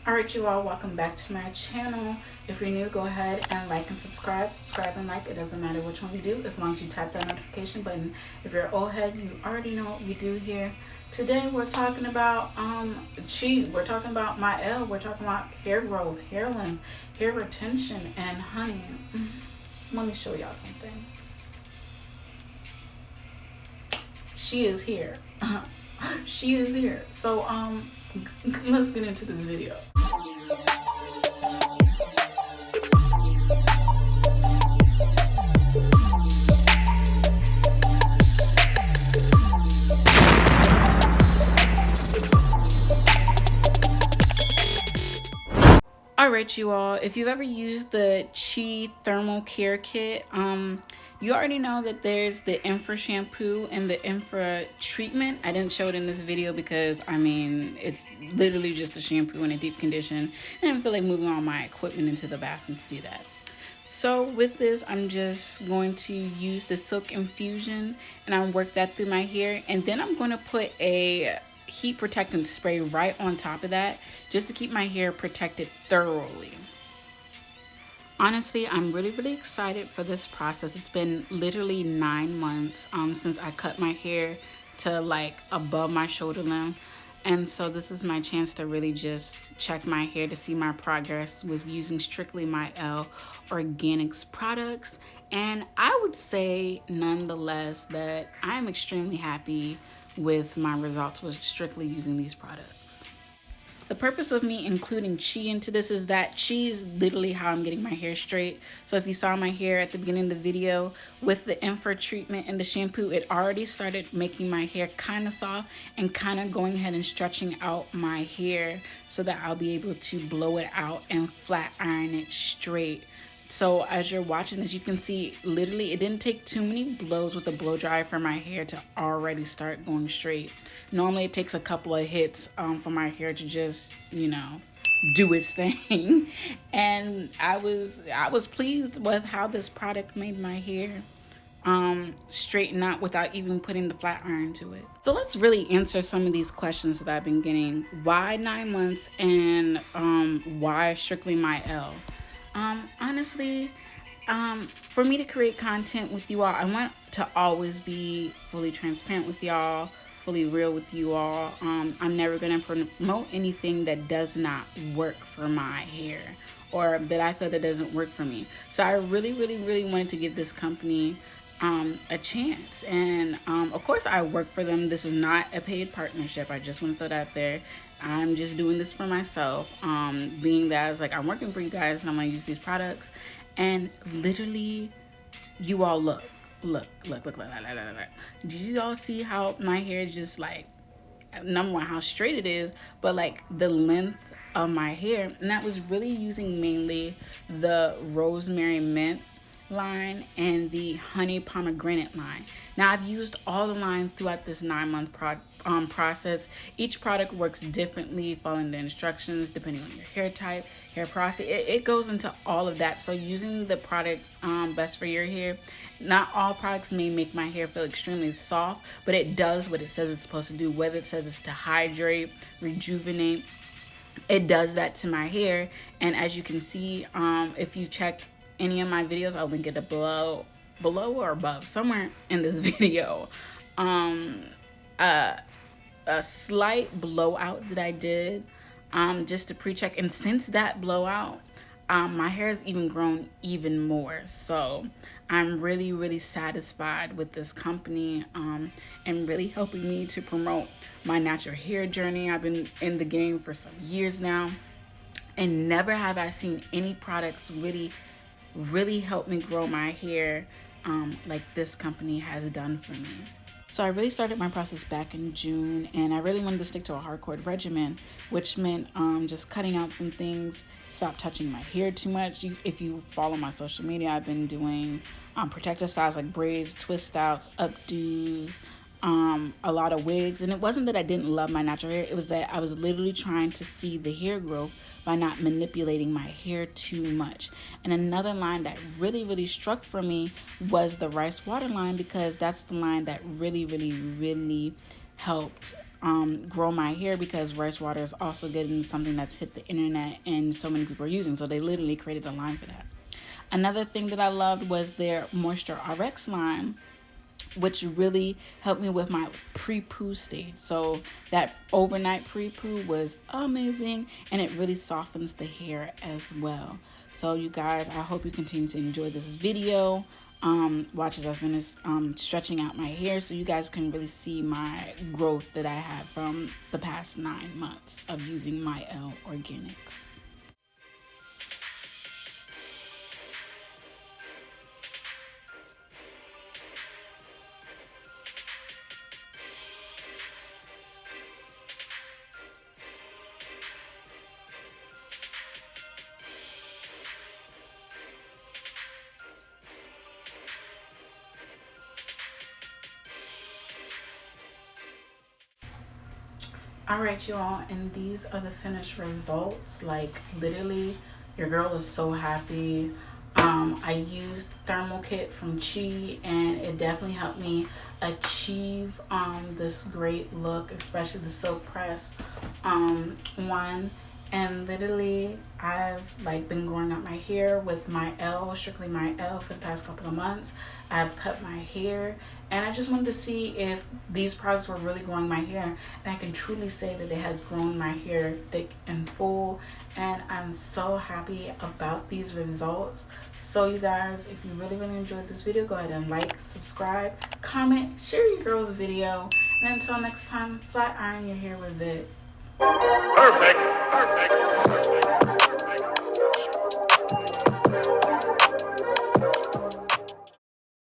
Alright, you all, welcome back to my channel. If you're new, go ahead and like and subscribe. Subscribe and like, it doesn't matter which one you do as long as you tap that notification button. If you're old head, you already know what we do here. Today we're talking about ℓ. We're talking about Mielle. We're talking about hair growth, hair length, hair retention, and honey. Let me show y'all something. She is here. She is here. So let's get into this video. Alright, you all, if you've ever used the ℓ thermal care kit, you already know that there's the ℓ shampoo and the ℓ treatment. I didn't show it in this video because, I mean, it's literally just a shampoo and a deep condition, and I feel like moving all my equipment into the bathroom to do that. So with this, I'm just going to use the silk infusion, and I'll work that through my hair, and then I'm going to put a heat protectant spray right on top of that just to keep my hair protected thoroughly. Honestly, I'm really excited for this process. It's been literally 9 months since I cut my hair to like above my shoulder length, and so this is my chance to really just check my hair to see my progress with using strictly Mielle Organics products. And I would say nonetheless that I'm extremely happy with my results with strictly using these products. The purpose of me including ℓ into this is that ℓ is literally how I'm getting my hair straight. So if you saw my hair at the beginning of the video with the ℓ treatment and the shampoo, it already started making my hair kind of soft and kind of going ahead and stretching out my hair so that I'll be able to blow it out and flat iron it straight. So as you're watching this, you can see literally it didn't take too many blows with the blow dryer for my hair to already start going straight. Normally it takes a couple of hits for my hair to just, you know, do its thing. And I was pleased with how this product made my hair straighten out without even putting the flat iron to it. So let's really answer some of these questions that I've been getting. Why 9 months, and why strictly Mielle? Honestly, for me to create content with you all, I want to always be fully transparent with y'all, fully real with you all. I'm never going to promote anything that does not work for my hair or that I feel that doesn't work for me. So I really wanted to give this company a chance, and of course I work for them. This is not a paid partnership. I just want to throw that out there. I'm just doing this for myself, being that it's like I'm working for you guys and I'm gonna use these products. And literally, you all look. Did you all see how my hair just like, number one, how straight it is, but like the length of my hair? And that was really using mainly the rosemary mint line and the honey pomegranate line. Now I've used all the lines throughout this 9-month process. Each product works differently following the instructions depending on your hair type, hair process. It goes into all of that. So using the product best for your hair. Not all products may make my hair feel extremely soft, but it does what it says it's supposed to do. Whether it says it's to hydrate, rejuvenate, it does that to my hair. And as you can see, if you checked any of my videos, I'll link it below or above, somewhere in this video. A slight blowout that I did just to pre-check, and since that blowout, my hair has even grown even more. So I'm really satisfied with this company and really helping me to promote my natural hair journey. I've been in the game for some years now, and never have I seen any products really help me grow my hair like this company has done for me. So I really started my process back in June, and I really wanted to stick to a hardcore regimen, which meant just cutting out some things, stop touching my hair too much. If you follow my social media, I've been doing protective styles like braids, twist outs, updos, a lot of wigs. And it wasn't that I didn't love my natural hair, it was that I was literally trying to see the hair growth by not manipulating my hair too much. And another line that really struck for me was the rice water line, because that's the line that really helped grow my hair, because rice water is also getting something that's hit the internet and so many people are using. So they literally created a line for that. Another thing that I loved was their Moisture RX line, which really helped me with my pre-poo stage. So that overnight pre-poo was amazing, and it really softens the hair as well. So you guys, I hope you continue to enjoy this video. Watch as I finish stretching out my hair, so you guys can really see my growth that I had from the past 9 months of using Mielle Organics. Alright, you all, and these are the finished results. Like, literally, your girl is so happy. I used thermal kit from ℓικє, and it definitely helped me achieve this great look, especially the silk press one. And literally, I've been growing out my hair with Mielle, strictly Mielle, for the past couple of months. I've cut my hair, and I just wanted to see if these products were really growing my hair. And I can truly say that it has grown my hair thick and full, and I'm so happy about these results. So you guys, if you really enjoyed this video, go ahead and like, subscribe, comment, share your girl's video, and until next time, flat iron your hair with it. Perfect.